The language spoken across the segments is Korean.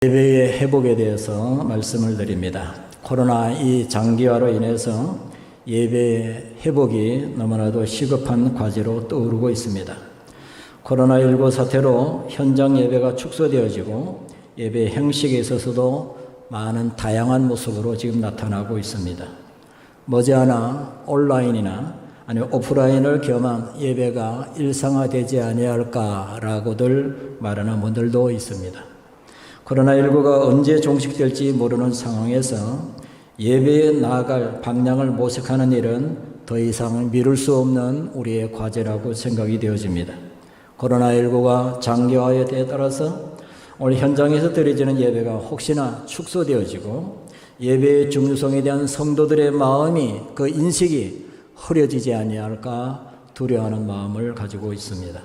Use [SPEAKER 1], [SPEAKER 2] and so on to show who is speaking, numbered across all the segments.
[SPEAKER 1] 예배의 회복에 대해서 말씀을 드립니다. 코로나 이 장기화로 인해서 예배의 회복이 너무나도 시급한 과제로 떠오르고 있습니다. 코로나19 사태로 현장 예배가 축소되어지고 예배 형식에 있어서도 많은 다양한 모습으로 지금 나타나고 있습니다. 머지않아 온라인이나 아니면 오프라인을 겸한 예배가 일상화되지 아니할까라고들 말하는 분들도 있습니다. 코로나19가 언제 종식될지 모르는 상황에서 예배에 나아갈 방향을 모색하는 일은 더 이상 미룰 수 없는 우리의 과제라고 생각이 되어집니다. 코로나19가 장기화에 따라서 오늘 현장에서 드려지는 예배가 혹시나 축소되어지고 예배의 중요성에 대한 성도들의 마음이 그 인식이 흐려지지 아니할까 두려워하는 마음을 가지고 있습니다.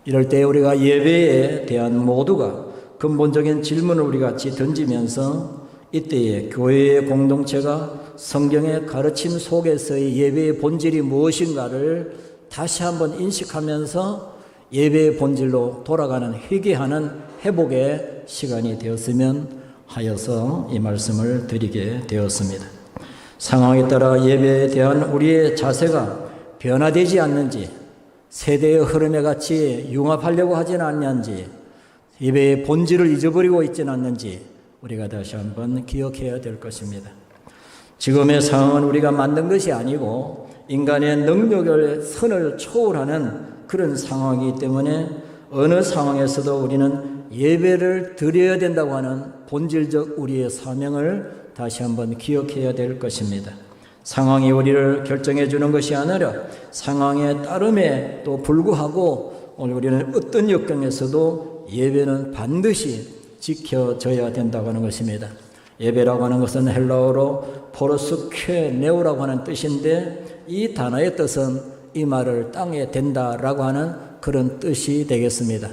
[SPEAKER 1] 이럴 때 우리가 예배에 대한 모두가 근본적인 질문을 우리 같이 던지면서 이때에 교회의 공동체가 성경의 가르침 속에서의 예배의 본질이 무엇인가를 다시 한번 인식하면서 예배의 본질로 돌아가는 회개하는 회복의 시간이 되었으면 하여서 이 말씀을 드리게 되었습니다. 상황에 따라 예배에 대한 우리의 자세가 변화되지 않는지, 세대의 흐름에 같이 융합하려고 하지는 않는지, 예배의 본질을 잊어버리고 있지는 않는지 우리가 다시 한번 기억해야 될 것입니다. 지금의 상황은 우리가 만든 것이 아니고 인간의 능력의 선을 초월하는 그런 상황이기 때문에 어느 상황에서도 우리는 예배를 드려야 된다고 하는 본질적 우리의 사명을 다시 한번 기억해야 될 것입니다. 상황이 우리를 결정해 주는 것이 아니라 상황에 따름에 또 불구하고 오늘 우리는 어떤 역경에서도 예배는 반드시 지켜져야 된다고 하는 것입니다. 예배라고 하는 것은 헬라어로 포로스 쾌 네오라고 하는 뜻인데 이 단어의 뜻은 이 말을 땅에 댄다라고 하는 그런 뜻이 되겠습니다.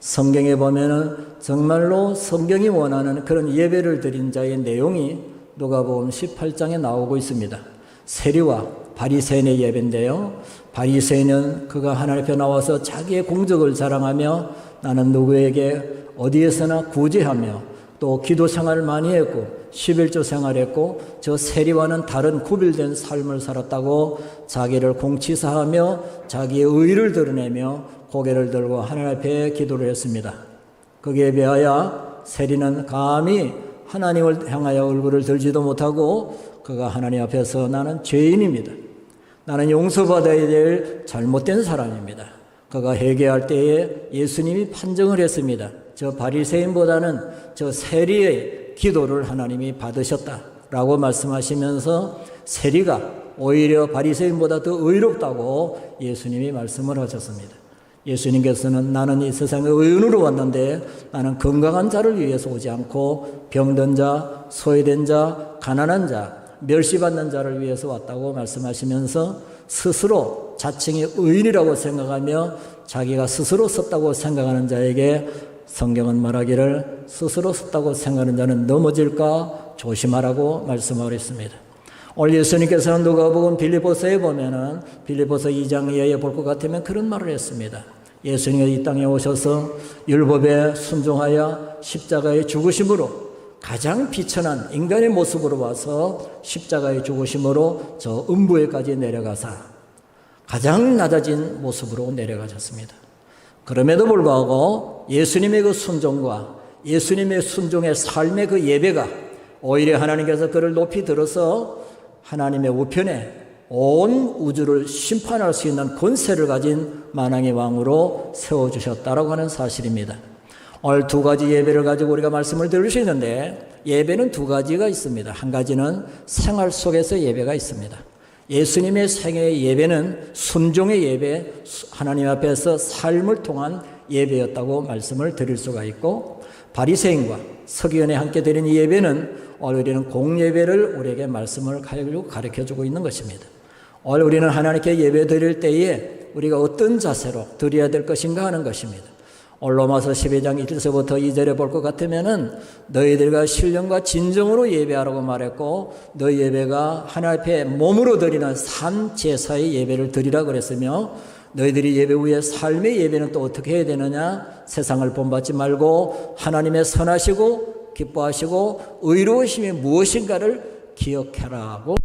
[SPEAKER 1] 성경에 보면은 정말로 성경이 원하는 그런 예배를 드린 자의 내용이 누가복음 18장에 나오고 있습니다. 세리와 바리새인의 예배인데요. 바리새인은 그가 하나님 앞에 나와서 자기의 공적을 자랑하며 나는 누구에게 어디에서나 구제하며 또 기도 생활을 많이 했고 11조 생활했고 저 세리와는 다른 구별된 삶을 살았다고 자기를 공치사하며 자기의 의를 드러내며 고개를 들고 하나님 앞에 기도를 했습니다. 거기에 비하여 세리는 감히 하나님을 향하여 얼굴을 들지도 못하고 그가 하나님 앞에서 나는 죄인입니다. 나는 용서받아야 될 잘못된 사람입니다. 그가 회개할 때에 예수님이 판정을 했습니다. 저 바리새인보다는 저 세리의 기도를 하나님이 받으셨다라고 말씀하시면서 세리가 오히려 바리새인보다 더 의롭다고 예수님이 말씀을 하셨습니다. 예수님께서는 나는 이 세상에 의인으로 왔는데 나는 건강한 자를 위해서 오지 않고 병든 자, 소외된 자, 가난한 자, 멸시받는 자를 위해서 왔다고 말씀하시면서 스스로 자칭이 의인이라고 생각하며 자기가 스스로 썼다고 생각하는 자에게 성경은 말하기를 스스로 썼다고 생각하는 자는 넘어질까 조심하라고 말씀하고 있습니다. 오늘 예수님께서는 누가복음 빌립보서에 보면은 빌립보서 2장 이하에 볼 것 같으면 그런 말을 했습니다. 예수님이 이 땅에 오셔서 율법에 순종하여 십자가의 죽으심으로 가장 비천한 인간의 모습으로 와서 십자가의 죽으심으로 저 음부에까지 내려가사 가장 낮아진 모습으로 내려가셨습니다. 그럼에도 불구하고 예수님의 그 순종과 예수님의 순종의 삶의 그 예배가 오히려 하나님께서 그를 높이 들어서 하나님의 우편에 온 우주를 심판할 수 있는 권세를 가진 만왕의 왕으로 세워주셨다라고 하는 사실입니다. 오늘 두 가지 예배를 가지고 우리가 말씀을 들을 수 있는데 예배는 두 가지가 있습니다. 한 가지는 생활 속에서 예배가 있습니다. 예수님의 생애의 예배는 순종의 예배, 하나님 앞에서 삶을 통한 예배였다고 말씀을 드릴 수가 있고 바리새인과 서기관에 함께 드린 이 예배는 오늘 우리는 공예배를 우리에게 말씀을 가르쳐주고 있는 것입니다. 오늘 우리는 하나님께 예배 드릴 때에 우리가 어떤 자세로 드려야 될 것인가 하는 것입니다. 로마서 12장 1절부터 2절에 볼 것 같으면은 너희들과 신령과 진정으로 예배하라고 말했고 너희 예배가 하나님 앞에 몸으로 드리는 산 제사의 예배를 드리라 그랬으며 너희들이 예배 후에 삶의 예배는 또 어떻게 해야 되느냐? 세상을 본받지 말고 하나님의 선하시고 기뻐하시고 의로우심이 무엇인가를 기억해라고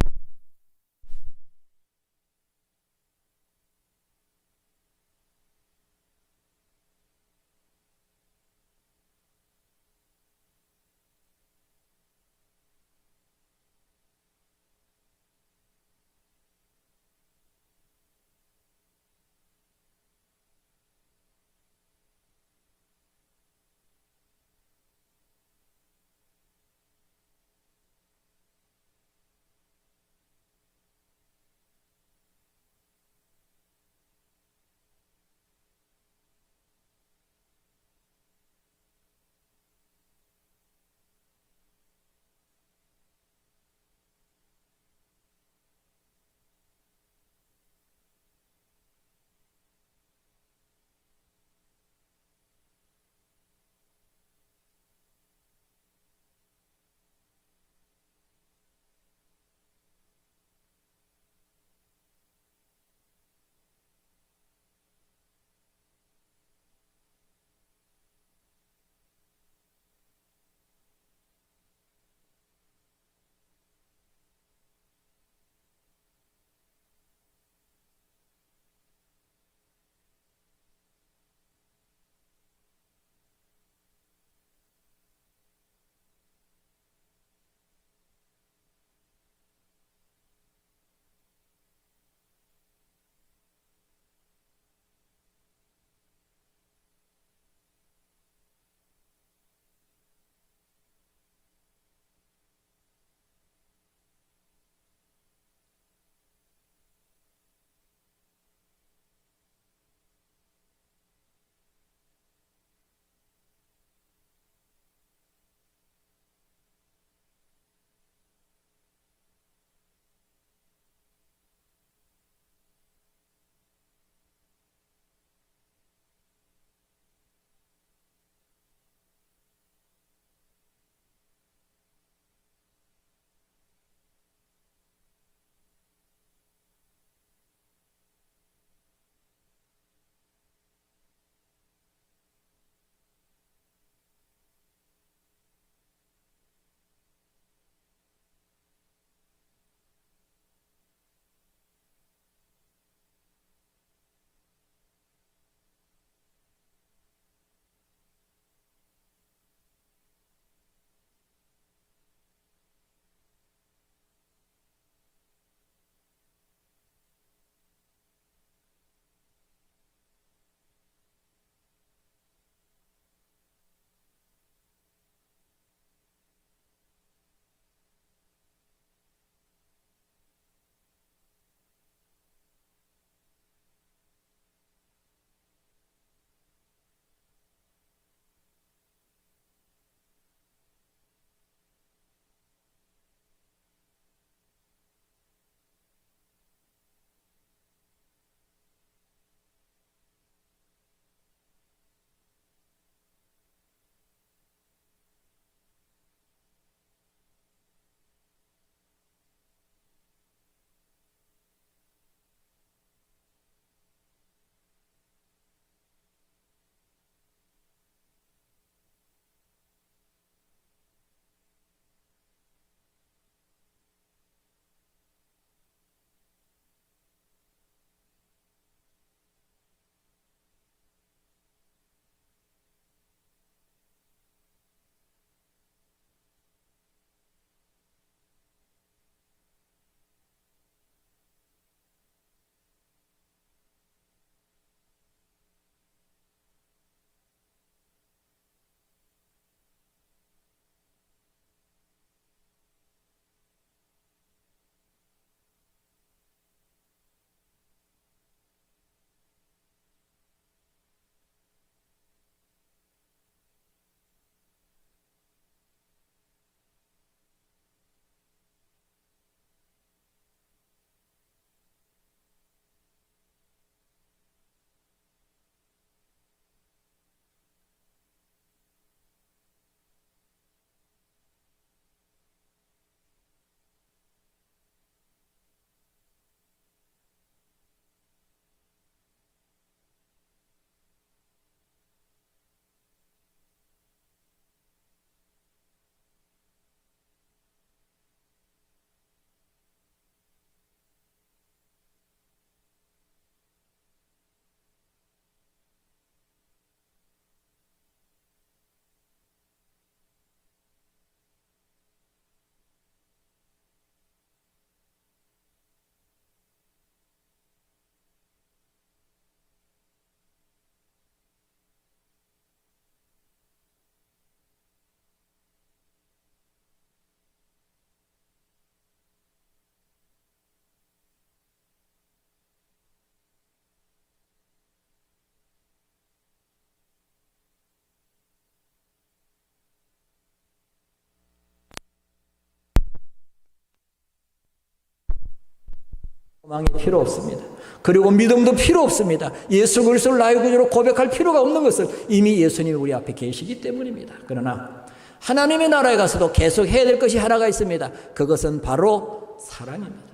[SPEAKER 1] 소망이 필요 없습니다. 그리고 믿음도 필요 없습니다. 예수 그리스도를 나의 구주로 고백할 필요가 없는 것은 이미 예수님이 우리 앞에 계시기 때문입니다. 그러나 하나님의 나라에 가서도 계속 해야 될 것이 하나가 있습니다. 그것은 바로 사랑입니다.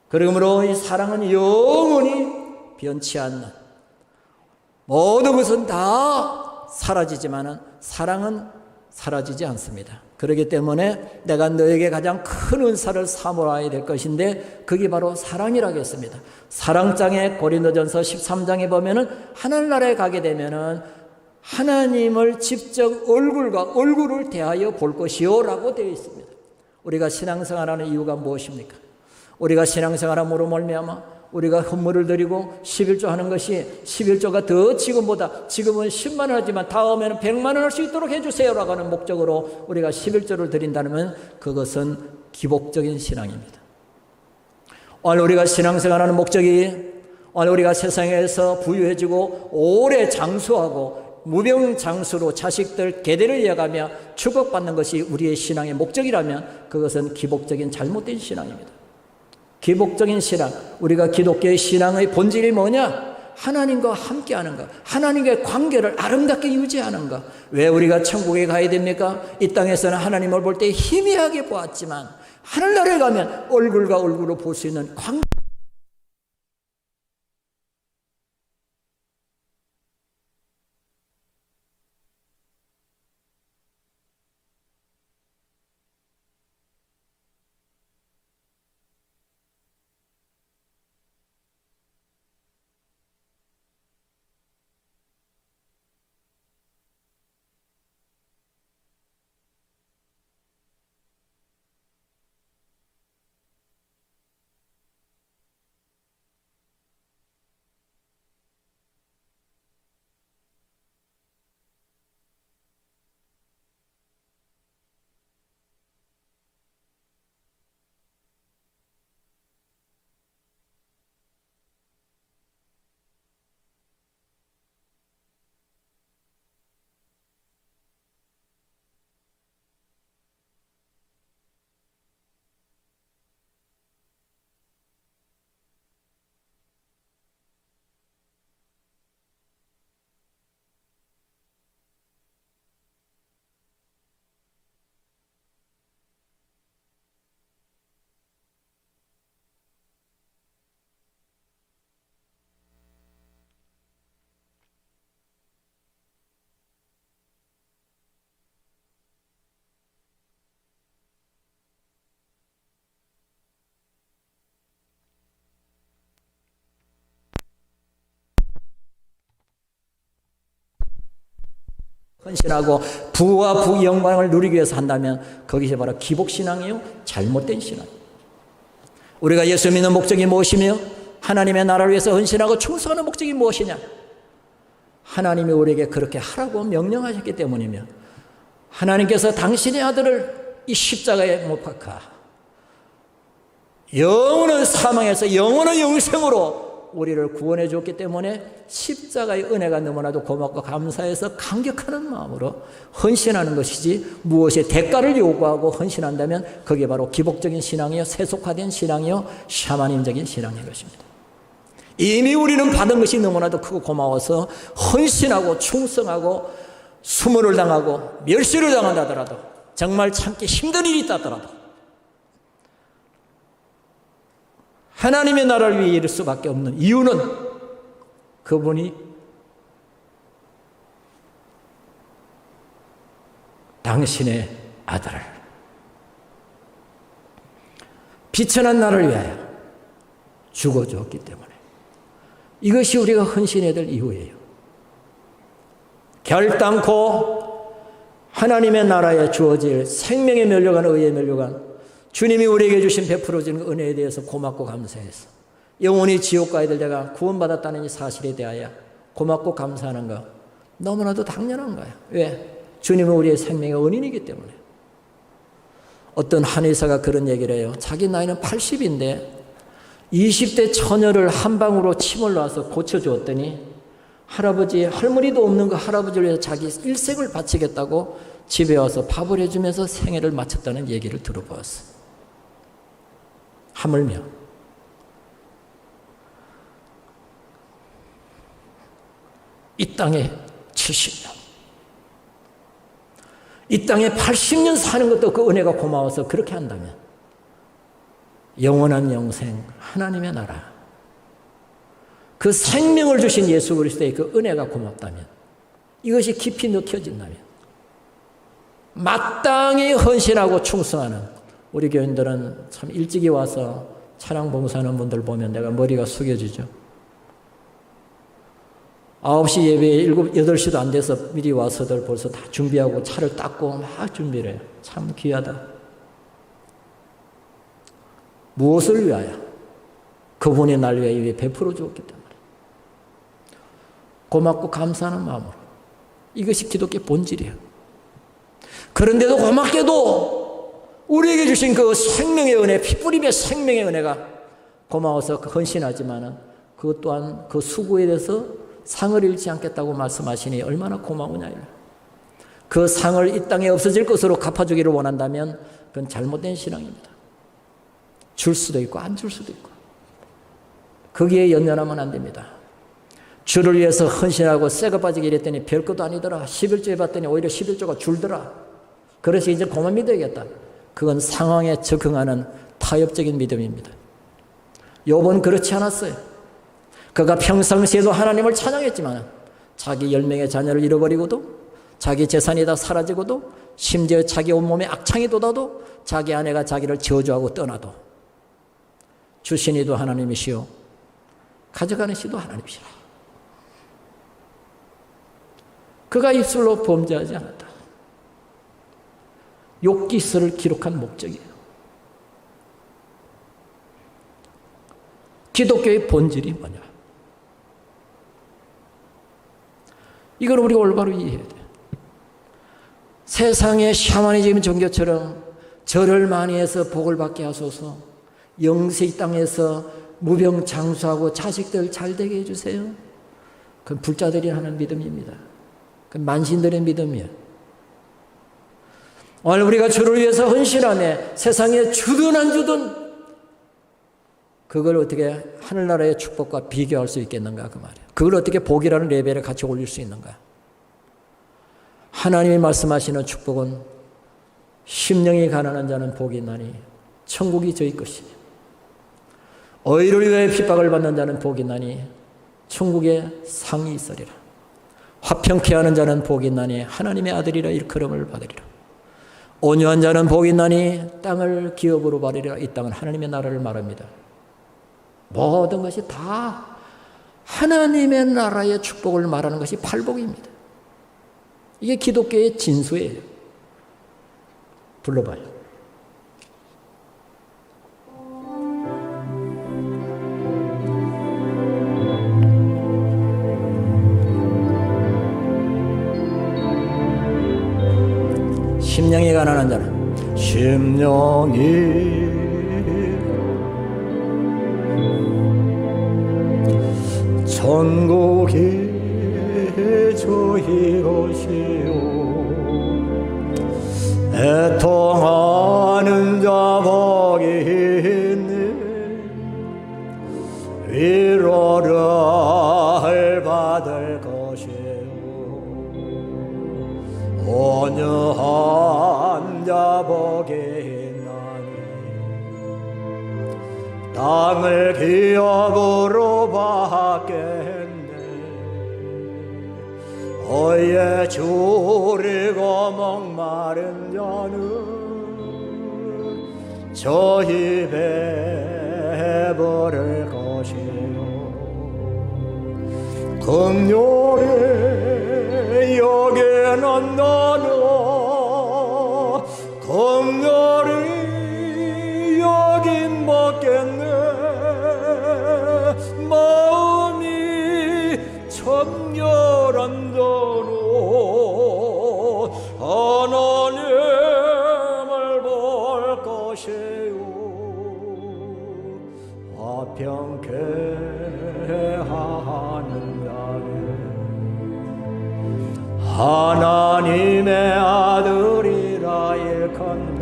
[SPEAKER 1] 그러므로 이 사랑은 영원히 변치 않는, 모든 것은 다 사라지지만은 사랑은 사라지지 않습니다. 그렇기 때문에 내가 너에게 가장 큰 은사를 사모아야 될 것인데 그게 바로 사랑이라고 했습니다. 사랑장에 고린도전서 13장에 보면은 하나님 나라에 가게 되면은 하나님을 직접 얼굴을 대하여 볼 것이요 라고 되어 있습니다. 우리가 신앙생활하는 이유가 무엇입니까? 우리가 신앙생활함으로 말미암아 우리가 헌물을 드리고 11조 하는 것이 11조가 더 지금은 10만 원 하지만 다음에는 100만 원 할 수 있도록 해주세요라고 하는 목적으로 우리가 11조를 드린다면 그것은 기복적인 신앙입니다. 오늘 우리가 신앙생활하는 목적이 오늘 우리가 세상에서 부유해지고 오래 장수하고 무병장수로 자식들 계대를 이어가며 축복받는 것이 우리의 신앙의 목적이라면 그것은 기복적인 잘못된 신앙입니다. 기복적인 신앙, 우리가 기독교의 신앙의 본질이 뭐냐? 하나님과 함께하는 것, 하나님과의 관계를 아름답게 유지하는 것. 왜 우리가 천국에 가야 됩니까? 이 땅에서는 하나님을 볼 때 희미하게 보았지만 하늘나라에 가면 얼굴과 얼굴로 볼 수 있는 관계. 헌신하고 부와 부 영광을 누리기 위해서 한다면 거기서 바로 기복신앙이요, 잘못된 신앙. 우리가 예수 믿는 목적이 무엇이며 하나님의 나라를 위해서 헌신하고 충성하는 목적이 무엇이냐? 하나님이 우리에게 그렇게 하라고 명령하셨기 때문이며 하나님께서 당신의 아들을 이 십자가에 못 박아 영원한 사망에서 영원한 영생으로 우리를 구원해 줬기 때문에 십자가의 은혜가 너무나도 고맙고 감사해서 감격하는 마음으로 헌신하는 것이지, 무엇의 대가를 요구하고 헌신한다면 그게 바로 기복적인 신앙이요, 세속화된 신앙이요, 샤머니즘적인 신앙인 것입니다. 이미 우리는 받은 것이 너무나도 크고 고마워서 헌신하고 충성하고 수모를 당하고 멸시를 당한다더라도, 정말 참기 힘든 일이 있다더라도 하나님의 나라를 위해 이룰 수밖에 없는 이유는 그분이 당신의 아들을 비천한 나를 위하여 죽어주었기 때문에, 이것이 우리가 헌신해야 될 이유예요. 결단코 하나님의 나라에 주어질 생명의 면류관, 의의 면류관, 주님이 우리에게 주신 베풀어진 은혜에 대해서 고맙고 감사해서 영원히 지옥 가야 될 내가 구원받았다는 이 사실에 대하여 고맙고 감사하는 것 너무나도 당연한 거예요. 왜? 주님은 우리의 생명의 은인이기 때문에. 어떤 한의사가 그런 얘기를 해요. 자기 나이는 80인데 20대 처녀를 한 방으로 침을 놔서 고쳐주었더니 할아버지, 할머니도 없는 그 할아버지를 위해서 자기 일생을 바치겠다고 집에 와서 밥을 해주면서 생애를 마쳤다는 얘기를 들어보았어요. 하물며 이 땅에 70년, 이 땅에 80년 사는 것도 그 은혜가 고마워서 그렇게 한다면 영원한 영생, 하나님의 나라, 그 생명을 주신 예수 그리스도의 그 은혜가 고맙다면, 이것이 깊이 느껴진다면 마땅히 헌신하고 충성하는 우리 교인들은 참 일찍이 와서 차량 봉사하는 분들 보면 내가 머리가 숙여지죠. 9시 예배에 8시도 안 돼서 미리 와서들 벌써 다 준비하고 차를 닦고 막 준비를 해요. 참 귀하다. 무엇을 위하여? 그분이 날 위해 베풀어 주었기 때문에. 고맙고 감사하는 마음으로. 이것이 기독교의 본질이에요. 그런데도 고맙게도 우리에게 주신 그 생명의 은혜, 피뿌림의 생명의 은혜가 고마워서 헌신하지만은 그것 또한 그 수고에 대해서 상을 잃지 않겠다고 말씀하시니 얼마나 고마우냐. 그 상을 이 땅에 없어질 것으로 갚아주기를 원한다면 그건 잘못된 신앙입니다. 줄 수도 있고 안 줄 수도 있고 거기에 연연하면 안 됩니다. 주를 위해서 헌신하고 새가 빠지게 이랬더니 별것도 아니더라. 11조에 봤더니 오히려 11조가 줄더라. 그래서 이제 그만 믿어야겠다. 그건 상황에 적응하는 타협적인 믿음입니다. 욥은 그렇지 않았어요. 그가 평상시에도 하나님을 찬양했지만 자기 10명의 자녀를 잃어버리고도 자기 재산이 다 사라지고도 심지어 자기 온몸에 악창이 돋아도 자기 아내가 자기를 저주하고 떠나도 주신 이도 하나님이시오 가져가는 시도 하나님이시라. 그가 입술로 범죄하지 않았다. 욥기서를 기록한 목적이에요. 기독교의 본질이 뭐냐? 이걸 우리가 올바로 이해해야 돼요. 세상의 샤머니즘 종교처럼 절을 많이 해서 복을 받게 하소서, 영세 이 땅에서 무병장수하고 자식들 잘 되게 해주세요. 그건 불자들이 하는 믿음입니다. 그건 만신들의 믿음이에요. 오늘 우리가 주를 위해서 헌신하네 세상에 주든 안 주든 그걸 어떻게 하늘나라의 축복과 비교할 수 있겠는가 그 말이에요. 그걸 어떻게 복이라는 레벨에 같이 올릴 수 있는가. 하나님이 말씀하시는 축복은 심령이 가난한 자는 복이 있나니 천국이 저희 것이며 의를 위해 핍박을 받는 자는 복이 있나니 천국에 상이 있으리라. 화평케 하는 자는 복이 있나니 하나님의 아들이라 일컬음을 받으리라. 온유한 자는 복이 있나니 땅을 기업으로 받으리라. 이 땅은 하나님의 나라를 말합니다. 모든 것이 다 하나님의 나라의 축복을 말하는 것이 팔복입니다. 이게 기독교의 진수예요. 불러봐요. 심령이 가난한 자는 심령이 천국이 저희 것이요 애통하는 자 복이 있네 위로를 받을 것이요 온유한 자 복이 있나니 땅을 기업으로 받겠네 어예 줄이고 목마른 자는 저희 배부를 것이요 긍휼히 여기는 나는 긍휼히 여긴 받겠네 마음이 청결한 자로 하나님을 볼 것이요 화평케 하는 자는 하나님의 아들이라 일컫네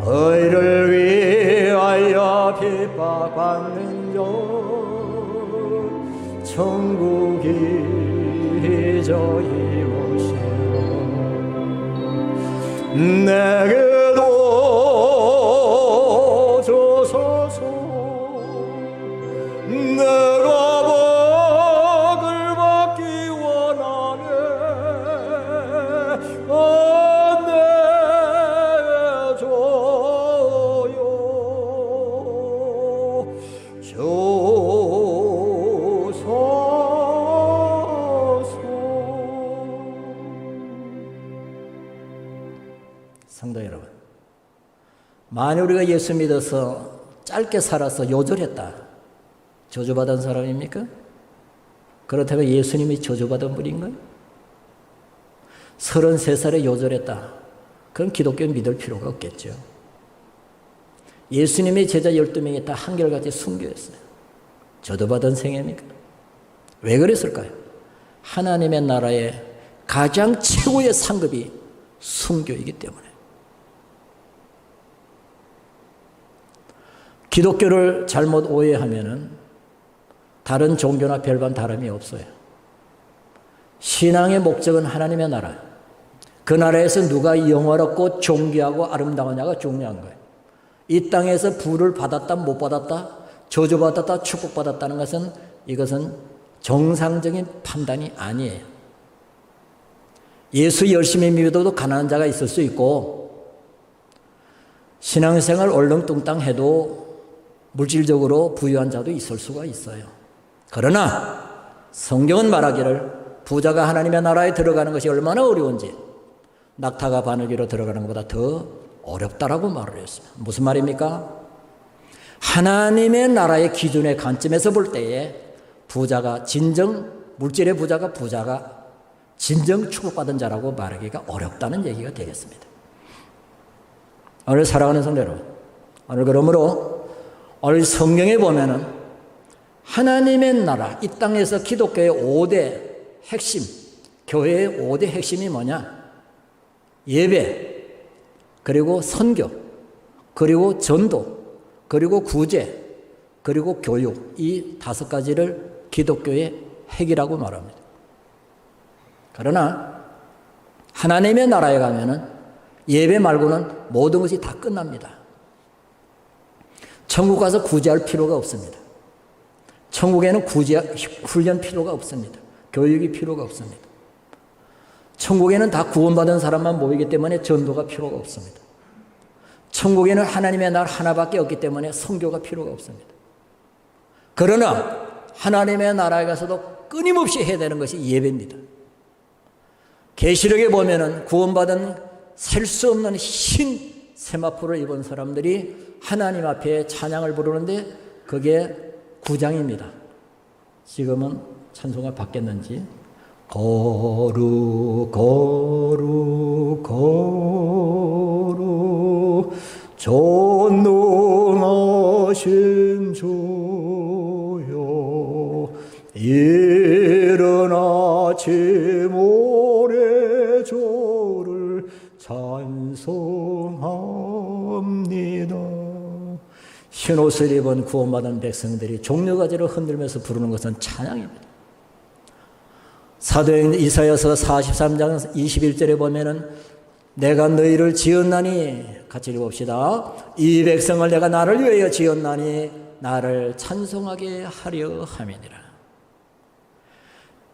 [SPEAKER 1] 의를 위하여 핍박받는 자 천국이 저희 오시오 내게도 주소서 내가 복을 받기 원하네 내줘요 주소서. 성도 여러분, 만약 우리가 예수 믿어서 짧게 살아서 요절했다, 저주받은 사람입니까? 그렇다면 예수님이 저주받은 분인가요? 33살에 요절했다, 그럼 기독교 믿을 필요가 없겠죠. 예수님의 제자 12명이 다 한결같이 순교했어요. 저주받은 생애입니까? 왜 그랬을까요? 하나님의 나라의 가장 최고의 상급이 순교이기 때문에. 기독교를 잘못 오해하면은 다른 종교나 별반 다름이 없어요. 신앙의 목적은 하나님의 나라. 그 나라에서 누가 영화롭고 존귀하고 아름다우냐가 중요한 거예요. 이 땅에서 부를 받았다 못 받았다, 저주받았다 축복받았다는 것은 이것은 정상적인 판단이 아니에요. 예수 열심히 믿어도 가난한 자가 있을 수 있고 신앙생활 얼렁뚱땅해도 물질적으로 부유한 자도 있을 수가 있어요. 그러나 성경은 말하기를 부자가 하나님의 나라에 들어가는 것이 얼마나 어려운지 낙타가 바늘기로 들어가는 것보다 더 어렵다라고 말을 했어요. 무슨 말입니까? 하나님의 나라의 기준의 관점에서 볼 때에 부자가 진정 물질의 부자가 진정 축복받은 자라고 말하기가 어렵다는 얘기가 되겠습니다. 오늘 사랑하는 성도 여러분, 오늘 그러므로 오늘 성경에 보면은 하나님의 나라, 이 땅에서 기독교의 5대 핵심, 교회의 5대 핵심이 뭐냐? 예배, 그리고 선교, 그리고 전도, 그리고 구제, 그리고 교육, 이 5가지를 기독교의 핵이라고 말합니다. 그러나 하나님의 나라에 가면은 예배 말고는 모든 것이 다 끝납니다. 천국 가서 구제할 필요가 없습니다. 천국에는 훈련 필요가 없습니다. 교육이 필요가 없습니다. 천국에는 다 구원받은 사람만 모이기 때문에 전도가 필요가 없습니다. 천국에는 하나님의 나라 하나밖에 없기 때문에 선교가 필요가 없습니다. 그러나 하나님의 나라에 가서도 끊임없이 해야 되는 것이 예배입니다. 계시록에 보면은 구원받은 셀 수 없는 흰 세마포를 입은 사람들이 하나님 앞에 찬양을 부르는데 그게 9장입니다. 지금은 찬송가 바뀌었는지. 거룩 거룩 거룩 전능하신 주여 이른 아침 오래조를 찬송합니다. 흰옷을 입은 구원받은 백성들이 종려가지를 흔들면서 부르는 것은 찬양입니다. 사도행 이사야서 43장 21절에 보면은 내가 너희를 지었나니, 같이 읽어봅시다. 이 백성을 내가 나를 위하여 지었나니 나를 찬송하게 하려 함이니라.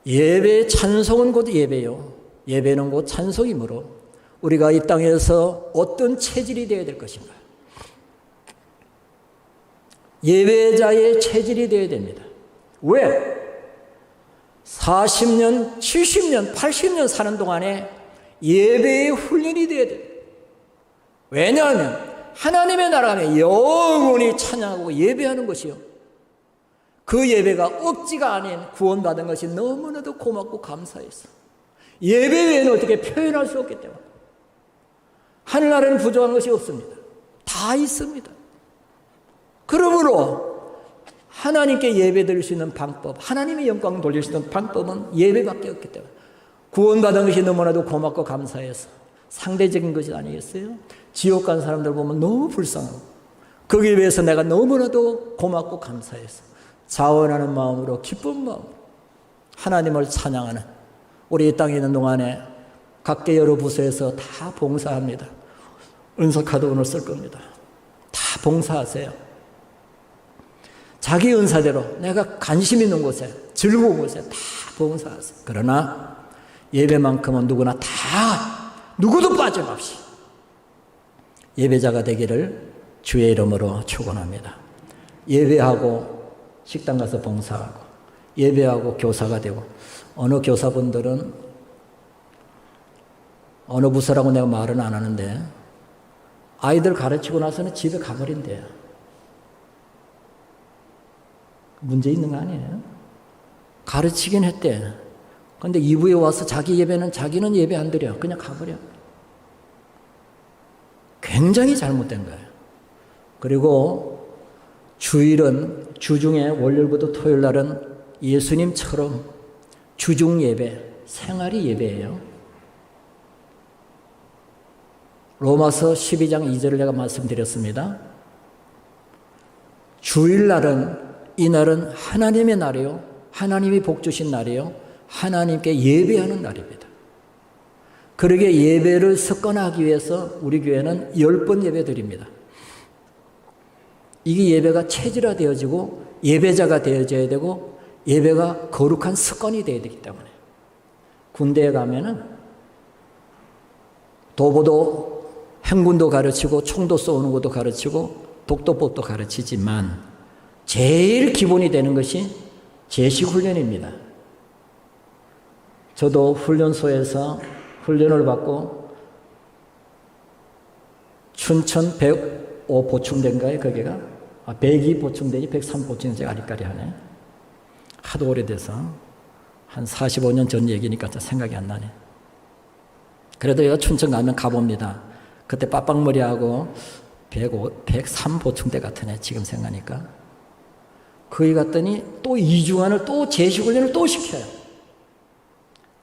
[SPEAKER 1] 예배, 찬송은 곧 예배요, 예배는 곧 찬송이므로 우리가 이 땅에서 어떤 체질이 되어야 될 것인가? 예배자의 체질이 되어야 됩니다. 왜? 40년, 70년, 80년 사는 동안에 예배의 훈련이 되어야 돼요. 왜냐하면 하나님의 나라에 영원히 찬양하고 예배하는 것이요, 그 예배가 억지가 아닌 구원받은 것이 너무나도 고맙고 감사했어. 예배 외에는 어떻게 표현할 수 없기 때문에 하늘나라에는 부족한 것이 없습니다. 다 있습니다. 그러므로 하나님께 예배 드릴 수 있는 방법, 하나님의 영광 돌릴 수 있는 방법은 예배밖에 없기 때문에 구원받은 것이 너무나도 고맙고 감사해서 상대적인 것이 아니겠어요? 지옥 간 사람들 보면 너무 불쌍하고 거기에 비해서 내가 너무나도 고맙고 감사해서 자원하는 마음으로 기쁜 마음으로 하나님을 찬양하는, 우리 이 땅에 있는 동안에 각계 여러 부서에서 다 봉사합니다. 은사카드 오늘 쓸 겁니다. 다 봉사하세요. 자기 은사대로 내가 관심 있는 곳에, 즐거운 곳에 다 봉사하세요. 그러나 예배만큼은 누구나 다, 누구도 빠짐없이 예배자가 되기를 주의 이름으로 축원합니다. 예배하고 식당 가서 봉사하고, 예배하고 교사가 되고, 어느 교사분들은 어느 부서라고 내가 말은 안 하는데 아이들 가르치고 나서는 집에 가버린대요. 문제 있는 거 아니에요? 가르치긴 했대. 근데 이후에 와서 자기 예배는 자기는 예배 안 드려. 그냥 가버려. 굉장히 잘못된 거예요. 그리고 주일은, 주중에 월요일부터 토요일 날은 예수님처럼 주중 예배, 생활이 예배예요. 로마서 12장 2절을 내가 말씀드렸습니다. 주일날은, 이날은 하나님의 날이요, 하나님이 복 주신 날이요, 하나님께 예배하는 날입니다. 그러게 예배를 습관하기 위해서 우리 교회는 10번 예배 드립니다. 이게 예배가 체질화되어지고 예배자가 되어져야 되고 예배가 거룩한 습관이 되어야 되기 때문에. 군대에 가면은 도보도, 행군도 가르치고 총도 쏘는 것도 가르치고 독도법도 가르치지만 제일 기본이 되는 것이 제식훈련입니다. 저도 훈련소에서 훈련을 받고 춘천 105 보충대인가요? 거기가? 102 보충대지 103 보충대지 아리까리하네. 하도 오래돼서 한 45년 전 얘기니까 생각이 안 나네. 그래도 내가 춘천 가면 가봅니다. 그때 빡빡머리하고 103 보충대 같으네, 지금 생각하니까. 거기 갔더니 또 2주간을 또 제식훈련을 또 시켜요.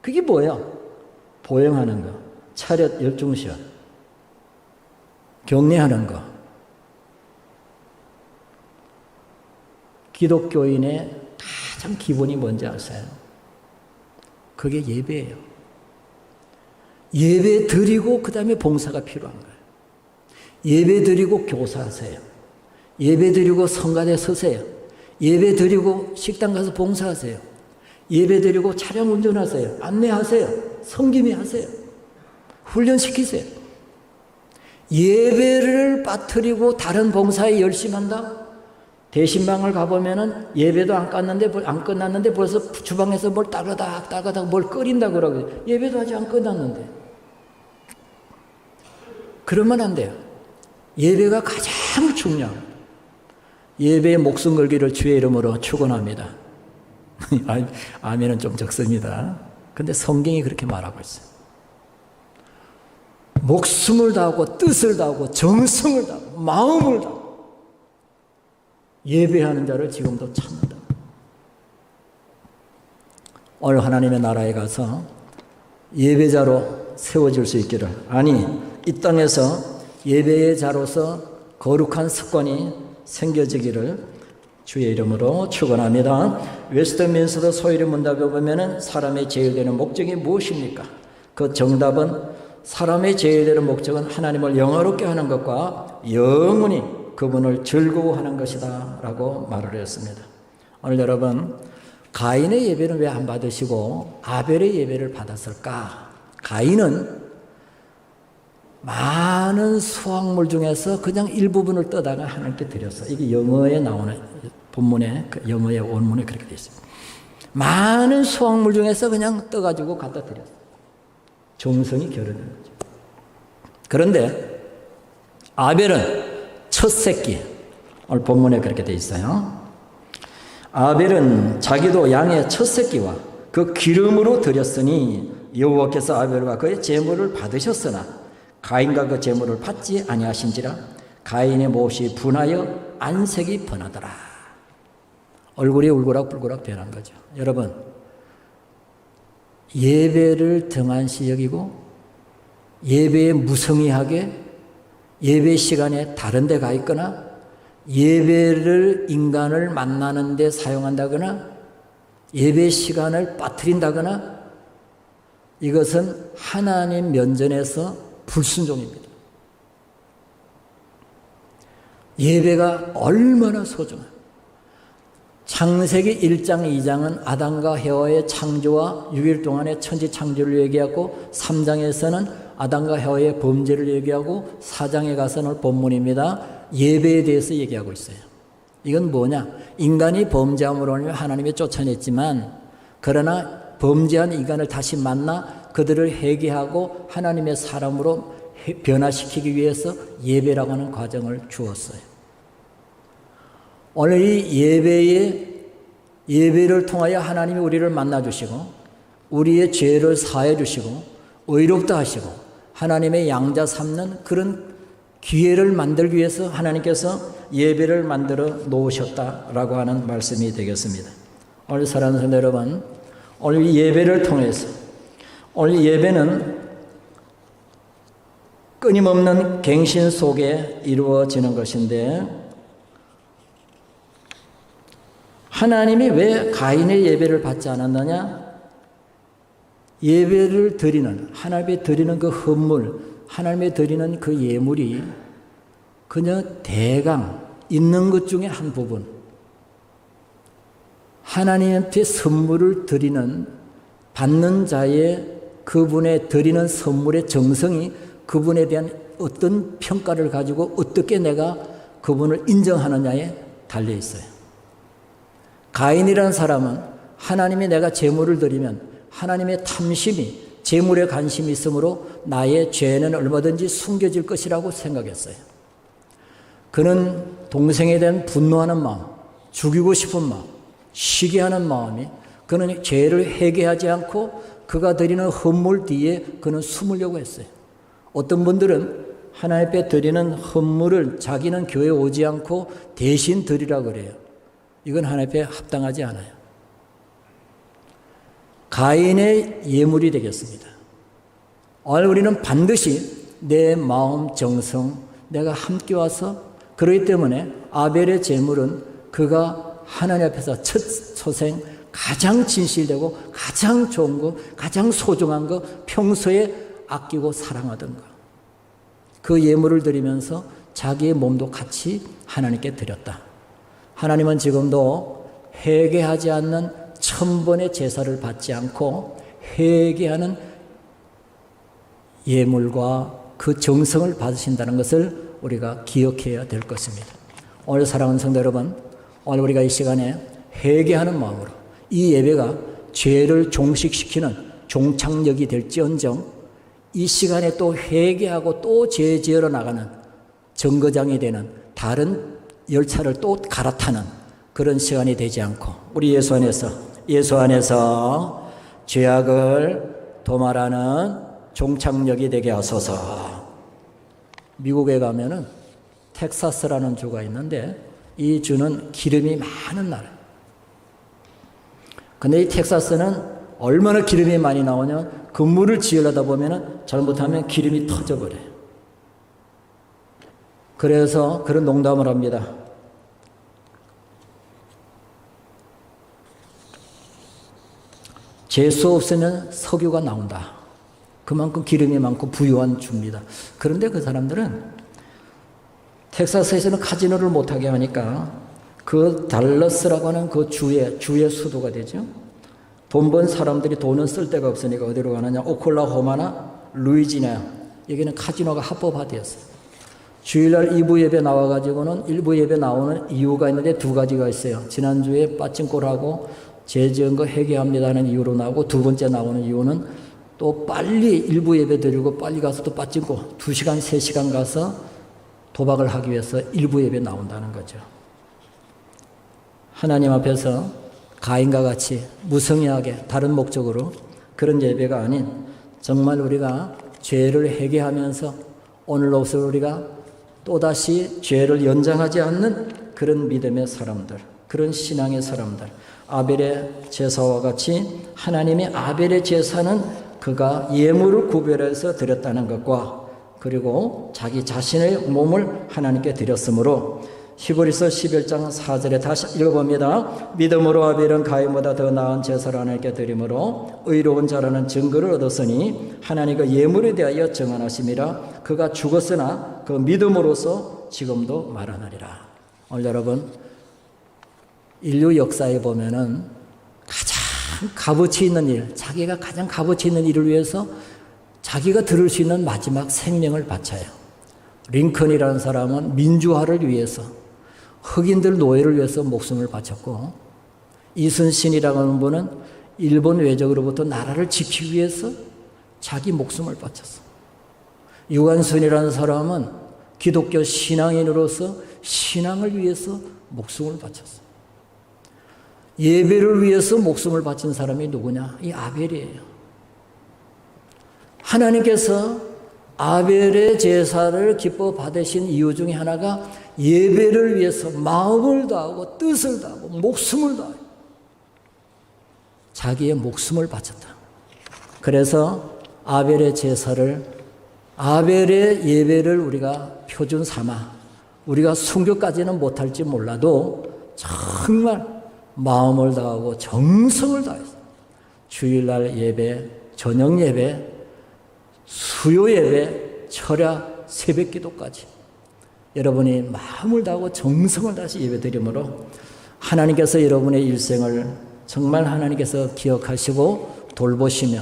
[SPEAKER 1] 그게 뭐예요? 보행하는 거, 차렷 열중시험, 격려하는 거. 기독교인의 가장 기본이 뭔지 아세요? 그게 예배예요. 예배 드리고 그 다음에 봉사가 필요한 거예요. 예배 드리고 교사하세요. 예배 드리고 성가대 서세요. 예배 드리고 식당 가서 봉사하세요. 예배 드리고 차량 운전하세요. 안내하세요. 섬김이 하세요. 훈련시키세요. 예배를 빠뜨리고 다른 봉사에 열심히 한다? 대신방을 가보면은 예배도 안 끝났는데 벌써 주방에서 뭘 따가닥 뭘 끓인다 그러고, 예배도 아직 안 끝났는데. 그러면 안 돼요. 예배가 가장 중요합니다. 예배에 목숨 걸기를 주의 이름으로 축원합니다. 아멘은 좀 적습니다. 근데 성경이 그렇게 말하고 있어요. 목숨을 다하고 뜻을 다하고 정성을 다하고 마음을 다하고 예배하는 자를 지금도 찾는다. 오늘 하나님의 나라에 가서 예배자로 세워질 수 있기를, 아니 이 땅에서 예배의 자로서 거룩한 습관이 생겨지기를 주의 이름으로 축원합니다. 웨스트민스터 소위의 문답에 보면은 사람의 제일되는 목적이 무엇입니까? 그 정답은 사람의 제일되는 목적은 하나님을 영화롭게 하는 것과 영원히 그분을 즐거워하는 것이다 라고 말을 했습니다. 오늘 여러분, 가인의 예배는 왜 안 받으시고 아벨의 예배를 받았을까? 가인은 많은 수확물 중에서 그냥 일부분을 떠다가 하나님께 드렸어. 이게 영어에 나오는, 본문에, 영어의 원문에 그렇게 되어 있습니다. 많은 수확물 중에서 그냥 떠가지고 갖다 드렸어. 정성이 결여된 거죠. 그런데 아벨은 첫 새끼, 오늘 본문에 그렇게 되어 있어요. 아벨은 자기도 양의 첫 새끼와 그 기름으로 드렸으니 여호와께서 아벨과 그의 제물을 받으셨으나 가인과 그 제물을 받지 아니하신지라. 가인의 못이 분하여 안색이 번하더라. 얼굴이 울그락불그락 변한 거죠. 여러분, 예배를 등한시 여기고 예배에 무성의하게 예배 시간에 다른 데 가 있거나 예배를 인간을 만나는 데 사용한다거나 예배 시간을 빠뜨린다거나 이것은 하나님 면전에서 불순종입니다. 예배가 얼마나 소중한 창세기 1장 2장은 아담과 해와의 창조와 6일 동안의 천지 창조를 얘기하고 3장에서는 아담과 해와의 범죄를 얘기하고 4장에 가서는 본문입니다. 예배에 대해서 얘기하고 있어요. 이건 뭐냐? 인간이 범죄함으로 하나님이 쫓아냈지만 그러나 범죄한 인간을 다시 만나 그들을 회개하고 하나님의 사람으로 변화시키기 위해서 예배라고 하는 과정을 주었어요. 오늘 이 예배를 통하여 하나님이 우리를 만나주시고 우리의 죄를 사해주시고 의롭다 하시고 하나님의 양자 삼는 그런 기회를 만들기 위해서 하나님께서 예배를 만들어 놓으셨다라고 하는 말씀이 되겠습니다. 오늘 사랑하는 성도 여러분, 오늘 이 예배를 통해서 오늘 예배는 끊임없는 갱신 속에 이루어지는 것인데 하나님이 왜 가인의 예배를 받지 않았느냐? 예배를 드리는, 하나님께 드리는 그 헌물, 하나님께 드리는 그 예물이 그냥 대강 있는 것 중에 한 부분, 하나님한테 선물을 드리는, 받는 자의 그분의 드리는 선물의 정성이 그분에 대한 어떤 평가를 가지고 어떻게 내가 그분을 인정하느냐에 달려 있어요. 가인이라는 사람은 하나님이 내가 제물을 드리면 하나님의 탐심이 제물에 관심이 있으므로 나의 죄는 얼마든지 숨겨질 것이라고 생각했어요. 그는 동생에 대한 분노하는 마음, 죽이고 싶은 마음, 시기 하는 마음이 그는 죄를 회개하지 않고 그가 드리는 헌물 뒤에 그는 숨으려고 했어요. 어떤 분들은 하나님 앞에 드리는 헌물을 자기는 교회에 오지 않고 대신 드리라고 그래요. 이건 하나님 앞에 합당하지 않아요. 가인의 예물이 되겠습니다. 오늘 우리는 반드시 내 마음 정성 내가 함께 와서 그렇기 때문에 아벨의 제물은 그가 하나님 앞에서 첫 소생 가장 진실되고 가장 좋은 거 가장 소중한 거 평소에 아끼고 사랑하던 거 그 예물을 드리면서 자기의 몸도 같이 하나님께 드렸다. 하나님은 지금도 회개하지 않는 천번의 제사를 받지 않고 회개하는 예물과 그 정성을 받으신다는 것을 우리가 기억해야 될 것입니다. 오늘 사랑하는 성도 여러분, 오늘 우리가 이 시간에 회개하는 마음으로 이 예배가 죄를 종식시키는 종착역이 될지언정 이 시간에 또 회개하고 또 죄 지으러 나가는 정거장이 되는 다른 열차를 또 갈아타는 그런 시간이 되지 않고 우리 예수 안에서 죄악을 도말하는 종착역이 되게 하소서. 미국에 가면은 텍사스라는 주가 있는데 이 주는 기름이 많은 나라예요. 근데 이 텍사스는 얼마나 기름이 많이 나오냐면 건물을 지으려다 보면은 잘못하면 기름이 터져버려요. 그래서 그런 농담을 합니다. 재수 없으면 석유가 나온다. 그만큼 기름이 많고 부유한 주입니다. 그런데 그 사람들은 텍사스에서는 카지노를 못하게 하니까 그 달러스라고 하는 그 주의 수도가 되죠. 돈 번 사람들이 돈은 쓸 데가 없으니까 어디로 가느냐? 오클라호마나 루이지니아 여기는 카지노가 합법화되었어요. 주일날 2부 예배 나와가지고는 1부 예배 나오는 이유가 있는데 두 가지가 있어요. 지난주에 빠찡골 하고 죄 지은 거 회개합니다 하는 이유로 나오고 두 번째 나오는 이유는 또 빨리 1부 예배 드리고 빨리 가서 또 빠찡고 2시간 3시간 가서 도박을 하기 위해서 1부 예배 나온다는 거죠. 하나님 앞에서 가인과 같이 무성의하게 다른 목적으로 그런 예배가 아닌 정말 우리가 죄를 회개하면서 오늘로서 우리가 또다시 죄를 연장하지 않는 그런 믿음의 사람들, 그런 신앙의 사람들, 아벨의 제사와 같이 하나님의 아벨의 제사는 그가 예물을 구별해서 드렸다는 것과 그리고 자기 자신의 몸을 하나님께 드렸으므로 히브리서 11장 4절에 다시 읽어봅니다. 믿음으로 아벨은 가인보다 더 나은 제사를 하나님께 드림으로 의로운 자라는 증거를 얻었으니 하나님 그 예물에 대하여 정언하심이라. 그가 죽었으나 그 믿음으로서 지금도 말하느니라. 오늘 여러분, 인류 역사에 보면은 가장 값어치 있는 일, 자기가 가장 값어치 있는 일을 위해서 자기가 들을 수 있는 마지막 생명을 바쳐요. 링컨이라는 사람은 민주화를 위해서, 흑인들 노예를 위해서 목숨을 바쳤고, 이순신이라는 하는 분은 일본 외적으로부터 나라를 지키기 위해서 자기 목숨을 바쳤어. 유관순이라는 사람은 기독교 신앙인으로서 신앙을 위해서 목숨을 바쳤어. 예배를 위해서 목숨을 바친 사람이 누구냐? 이 아벨이에요. 하나님께서 아벨의 제사를 기뻐 받으신 이유 중에 하나가 예배를 위해서 마음을 다하고 뜻을 다하고 목숨을 다하고 자기의 목숨을 바쳤다. 그래서 아벨의 제사를, 아벨의 예배를 우리가 표준 삼아 우리가 순교까지는 못할지 몰라도 정말 마음을 다하고 정성을 다해서 주일날 예배, 저녁 예배, 수요 예배, 철야, 새벽 기도까지 여러분이 마음을 다하고 정성을 다해서 예배드림으로 하나님께서 여러분의 일생을 정말 하나님께서 기억하시고 돌보시며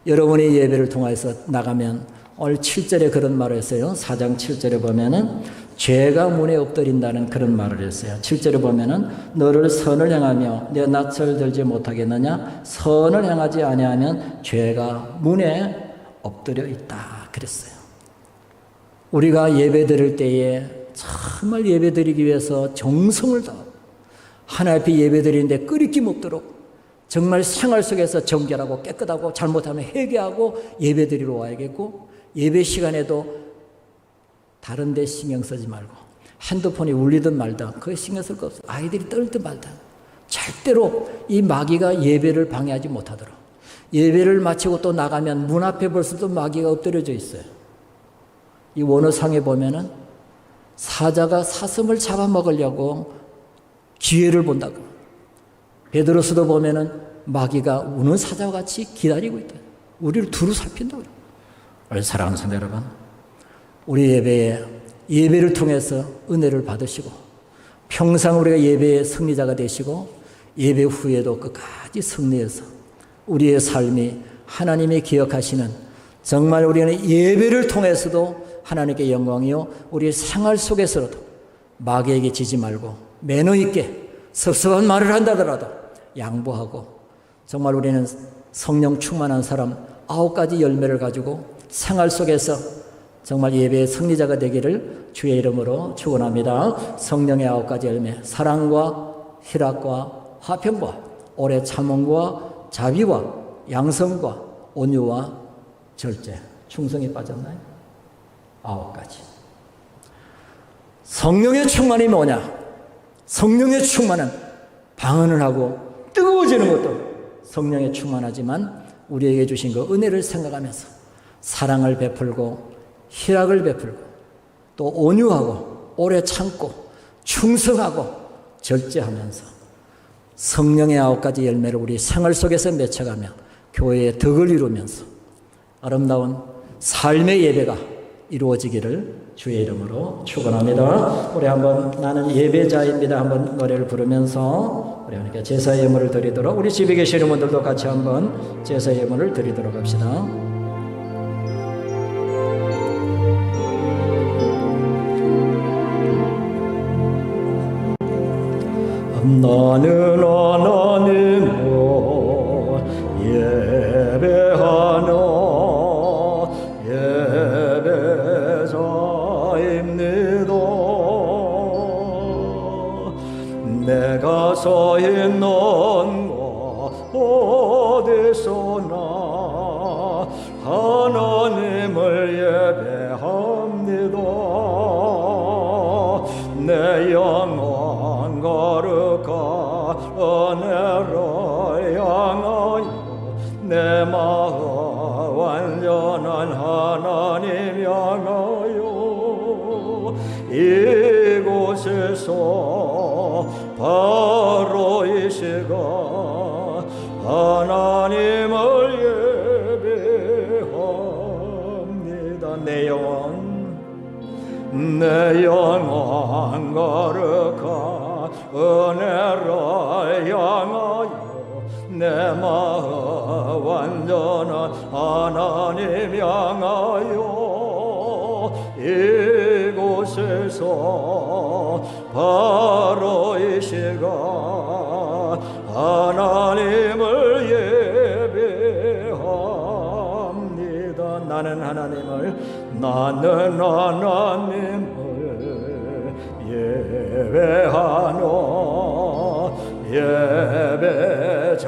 [SPEAKER 1] 여러분의 예배를 통해서 나가면 오늘 7절에 그런 말을 했어요. 4장 7절에 보면은 죄가 문에 엎드린다는 그런 말을 했어요. 7절에 보면은 너를 선을 행하며 내 낯을 들지 못하겠느냐? 선을 행하지 아니하면 죄가 문에 엎드려 있다 그랬어요. 우리가 예배 드릴 때에 정말 예배 드리기 위해서 정성을 다하고 하나님 앞에 예배 드리는데 끄리낌 없도록 정말 생활 속에서 정결하고 깨끗하고 잘못하면 회개하고 예배 드리러 와야겠고, 예배 시간에도 다른 데 신경 쓰지 말고 핸드폰이 울리든 말든 그게 신경 쓸 거 없어. 아이들이 떨든 말든 절대로 이 마귀가 예배를 방해하지 못하도록. 예배를 마치고 또 나가면 문 앞에 벌써 또 마귀가 엎드려져 있어요. 이 원어상에 보면은 사자가 사슴을 잡아먹으려고 기회를 본다고. 베드로서도 보면은 마귀가 우는 사자와 같이 기다리고 있다. 우리를 두루 살핀다고. 사랑하는 성도 여러분, 우리 예배를 통해서 은혜를 받으시고 평생 우리가 예배의 승리자가 되시고 예배 후에도 끝까지 승리해서 우리의 삶이 하나님이 기억하시는, 정말 우리는 예배를 통해서도 하나님께 영광이요 우리의 생활 속에서도 마귀에게 지지 말고 매너 있게 섭섭한 말을 한다더라도 양보하고, 정말 우리는 성령 충만한 사람 9가지 열매를 가지고 생활 속에서 정말 예배의 승리자가 되기를 주의 이름으로 축원합니다. 성령의 9가지 열매, 사랑과 희락과 화평과 오래 참음과 자비와 양성과 온유와 절제. 충성이 빠졌나요? 9가지. 성령의 충만이 뭐냐? 성령의 충만은 방언을 하고 뜨거워지는 것도 성령의 충만하지만 우리에게 주신 그 은혜를 생각하면서 사랑을 베풀고 희락을 베풀고 또 온유하고 오래 참고 충성하고 절제하면서 성령의 9가지 열매를 우리 생활 속에서 맺혀가며 교회의 덕을 이루면서 아름다운 삶의 예배가 이루어지기를 주의 이름으로 축원합니다. 우리 한번 나는 예배자입니다 한번 노래를 부르면서 우리 하나님께 제사 예물을 드리도록, 우리 집에 계시는 분들도 같이 한번 제사 예물을 드리도록 합시다. 나는 하나님을 예배하노 예배자입니다. 내가 서 있는 곳 어디서나 하나님을 예배합니다. 내 영혼 거룩한 은혜를 향하여 내 마음 완전한 하나님 향하여 이곳 이곳에서 바로 이 시간 하나님을 예배합니다. 내 영혼 거룩한 은혜를 향하여 내 마음 완전한 하나님 향하여 이곳에서 바로 이 시간 하나님을 예배합니다. 나는 하나님을 예배하노 예배자입니다.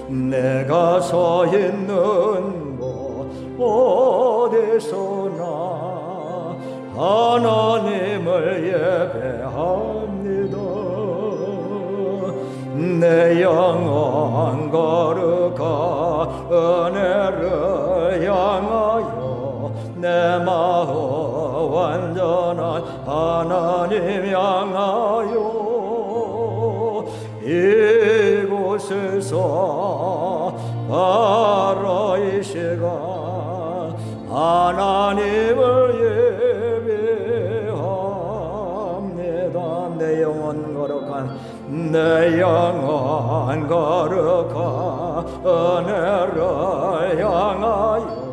[SPEAKER 1] 내가 서 있는 곳 어디서나 하나님을 예배합니다. 내 영혼 거룩한 은혜를 향하여 내 마음 완전한 하나님 향하여 이곳에서 바로 이 시간 하나님을 예배합니다. 내 영혼 거룩한 은혜를 향하여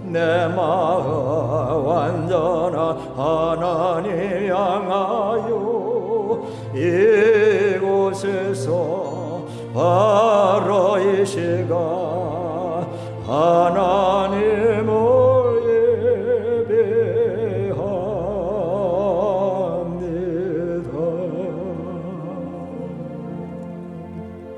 [SPEAKER 1] 내 마음 완전한 하나님 향하여 이곳에서 바로 이 시간 하나님